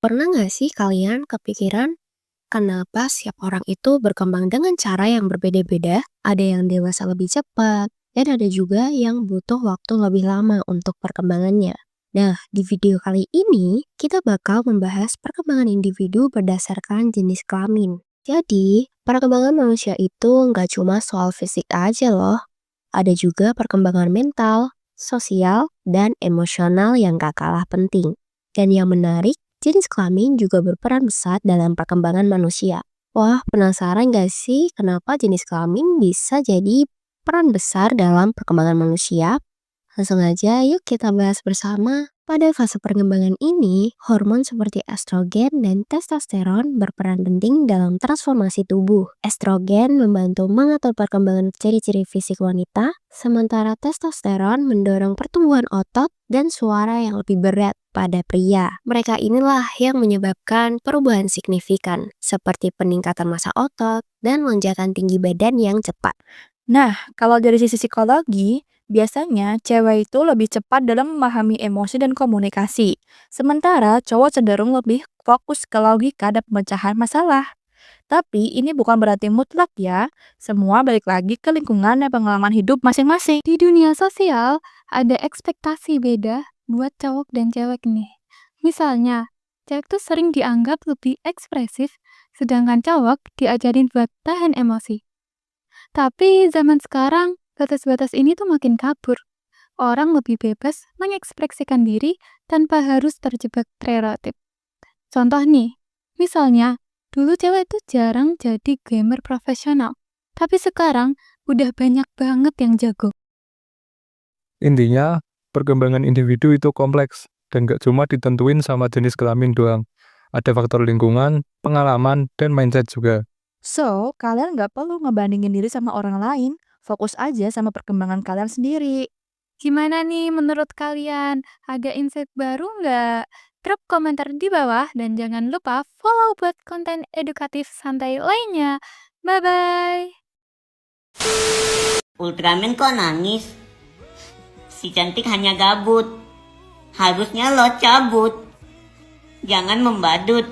Pernah nggak sih kalian kepikiran kenapa setiap orang itu berkembang dengan cara yang berbeda-beda? Ada yang dewasa lebih cepat, dan ada juga yang butuh waktu lebih lama untuk perkembangannya. Nah, di video kali ini kita bakal membahas perkembangan individu berdasarkan jenis kelamin. Jadi, perkembangan manusia itu nggak cuma soal fisik aja loh. Ada juga perkembangan mental, sosial, dan emosional yang gak kalah penting. Dan yang menarik, jenis kelamin juga berperan besar dalam perkembangan manusia. Wah, penasaran gak sih kenapa jenis kelamin bisa jadi peran besar dalam perkembangan manusia? Langsung aja yuk kita bahas bersama. Pada fase perkembangan ini, hormon seperti estrogen dan testosteron berperan penting dalam transformasi tubuh. Estrogen membantu mengatur perkembangan ciri-ciri fisik wanita, sementara testosteron mendorong pertumbuhan otot dan suara yang lebih berat pada pria. Mereka inilah yang menyebabkan perubahan signifikan, seperti peningkatan massa otot dan lonjakan tinggi badan yang cepat. Nah, kalau dari sisi psikologi, biasanya cewek itu lebih cepat dalam memahami emosi dan komunikasi, sementara cowok cenderung lebih fokus ke logika dan pemecahan masalah. Tapi ini bukan berarti mutlak ya, semua balik lagi ke lingkungan dan pengalaman hidup masing-masing. Di dunia sosial, ada ekspektasi beda buat cowok dan cewek nih. Misalnya, cewek tuh sering dianggap lebih ekspresif, sedangkan cowok diajarin buat tahan emosi. Tapi zaman sekarang, batas-batas ini tuh makin kabur. Orang lebih bebas mengekspresikan diri tanpa harus terjebak stereotip. Contoh nih, misalnya, dulu cewek tuh jarang jadi gamer profesional. Tapi sekarang, udah banyak banget yang jago. Intinya, perkembangan individu itu kompleks dan gak cuma ditentuin sama jenis kelamin doang. Ada faktor lingkungan, pengalaman, dan mindset juga. So, kalian nggak perlu ngebandingin diri sama orang lain, fokus aja sama perkembangan kalian sendiri. Gimana nih menurut kalian? Ada insight baru nggak? Drop komentar di bawah dan jangan lupa follow buat konten edukatif santai lainnya. Bye-bye! Ultraman kok nangis? Si cantik hanya gabut. Harusnya lo cabut. Jangan membadut.